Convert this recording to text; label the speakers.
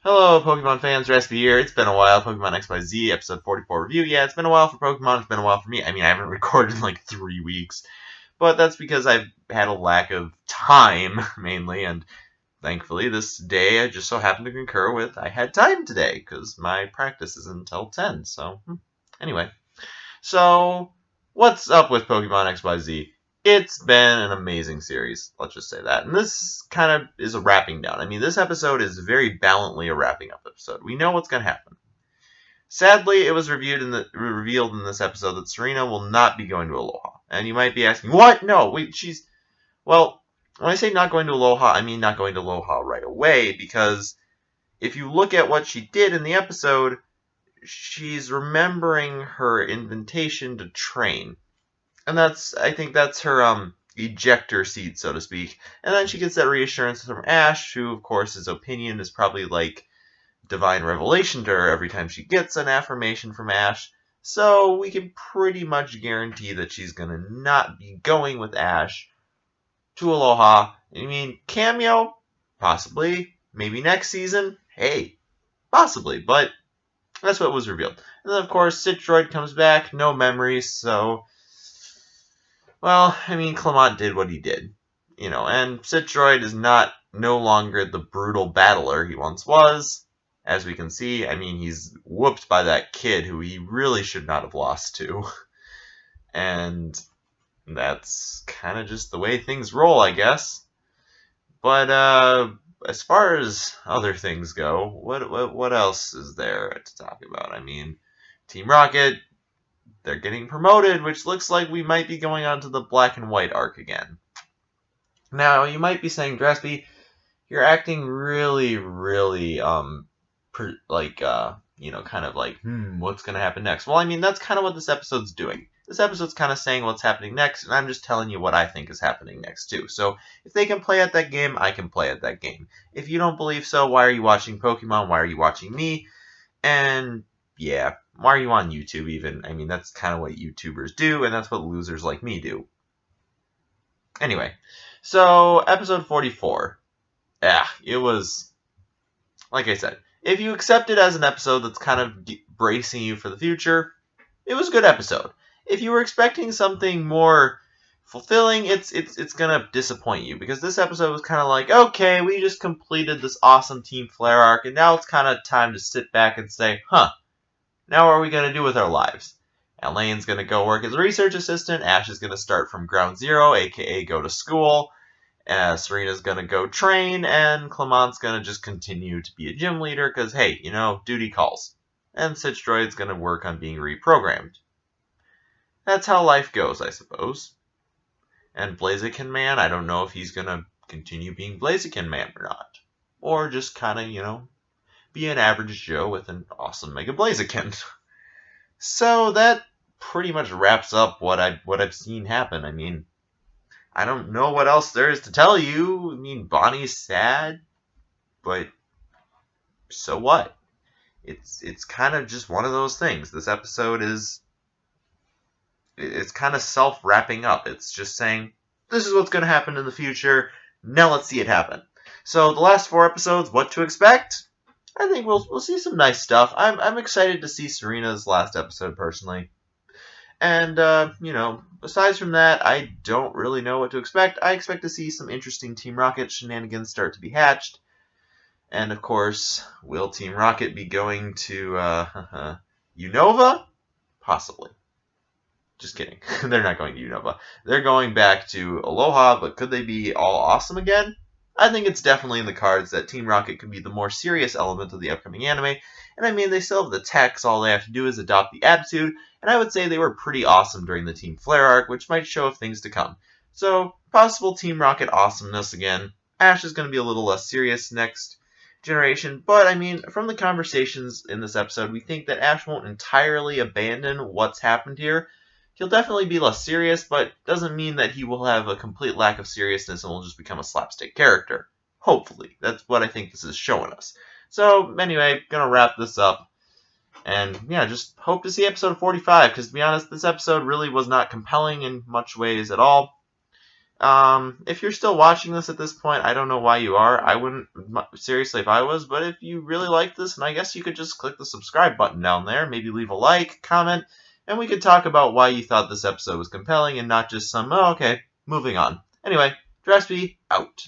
Speaker 1: Hello, Pokemon fans. Draspee here. It's been a while. Pokemon XY&Z, episode 44 review. Yeah, it's been a while for Pokemon. It's been a while for me. I mean, I haven't recorded in like 3 weeks. But that's because I've had a lack of time, mainly. And thankfully, this day I just so happened to concur with I had time today because my practice is until 10. So, anyway. So, what's up with Pokemon XYZ? It's been an amazing series, let's just say that. And this kind of is a wrapping down. I mean, this episode is very valiantly a wrapping up episode. We know what's going to happen. Sadly, it was revealed in this episode that Serena will not be going to Aloha. And you might be asking, what? No, wait, well, when I say not going to Aloha, I mean not going to Aloha right away, because if you look at what she did in the episode, she's remembering her invitation to train. And I think that's her ejector seat, so to speak. And then she gets that reassurance from Ash, who, of course, his opinion is probably like divine revelation to her every time she gets an affirmation from Ash. So we can pretty much guarantee that she's going to not be going with Ash to Aloha. I mean, cameo? Possibly. Maybe next season? Hey, possibly. But that's what was revealed. And then, of course, Citroid comes back, no memories, so... Well, I mean, Clement did what he did. And Citroid is no longer the brutal battler he once was. As we can see, I mean, he's whooped by that kid who he really should not have lost to. And that's kind of just the way things roll, I guess. But, as far as other things go, what else is there to talk about? I mean, Team Rocket, they're getting promoted, which looks like we might be going on to the black and white arc again. Now, you might be saying, Draspee, you're acting really, really, kind of like, what's going to happen next? Well, I mean, that's kind of what this episode's doing. This episode's kind of saying what's happening next, and I'm just telling you what I think is happening next, too. So, if they can play at that game, I can play at that game. If you don't believe so, why are you watching Pokemon? Why are you watching me? And, yeah, why are you on YouTube even? I mean, that's kind of what YouTubers do, and that's what losers like me do. Anyway, so episode 44. It was, like I said, if you accept it as an episode that's kind of bracing you for the future, it was a good episode. If you were expecting something more fulfilling, it's gonna disappoint you, because this episode was kind of like, okay, we just completed this awesome Team Flare arc, and now it's kind of time to sit back and say, now what are we going to do with our lives? Elaine's going to go work as a research assistant. Ash is going to start from ground zero, a.k.a. go to school. Serena's going to go train. And Clement's going to just continue to be a gym leader because, hey, duty calls. And Citroid's going to work on being reprogrammed. That's how life goes, I suppose. And Blaziken Man, I don't know if he's going to continue being Blaziken Man or not. Or just kind of, be an average Joe with an awesome Mega Blaziken. So that pretty much wraps up what I've seen happen. I mean, I don't know what else there is to tell you. I mean, Bonnie's sad, but so what? It's kind of just one of those things. This episode it's kind of self-wrapping up. It's just saying, this is what's going to happen in the future. Now let's see it happen. So the last 4 episodes, what to expect? I think we'll see some nice stuff. I'm excited to see Serena's last episode personally, and aside from that, I don't really know what to expect. I expect to see some interesting Team Rocket shenanigans start to be hatched, and of course, will Team Rocket be going to Unova? Possibly. Just kidding. They're not going to Unova. They're going back to Aloha, but could they be all awesome again? I think it's definitely in the cards that Team Rocket could be the more serious element of the upcoming anime, and I mean, they still have the tech, so all they have to do is adopt the attitude, and I would say they were pretty awesome during the Team Flare arc, which might show of things to come. So, possible Team Rocket awesomeness again. Ash is going to be a little less serious next generation, but I mean, from the conversations in this episode, we think that Ash won't entirely abandon what's happened here. He'll definitely be less serious, but doesn't mean that he will have a complete lack of seriousness and will just become a slapstick character. Hopefully. That's what I think this is showing us. So, anyway, gonna wrap this up. And, yeah, just hope to see episode 45, because to be honest, this episode really was not compelling in much ways at all. If you're still watching this at this point, I don't know why you are. I wouldn't, seriously, if I was, but if you really like this, and I guess you could just click the subscribe button down there, maybe leave a like, comment, and we could talk about why you thought this episode was compelling and not just some, oh, okay, moving on. Anyway, Draspee, out.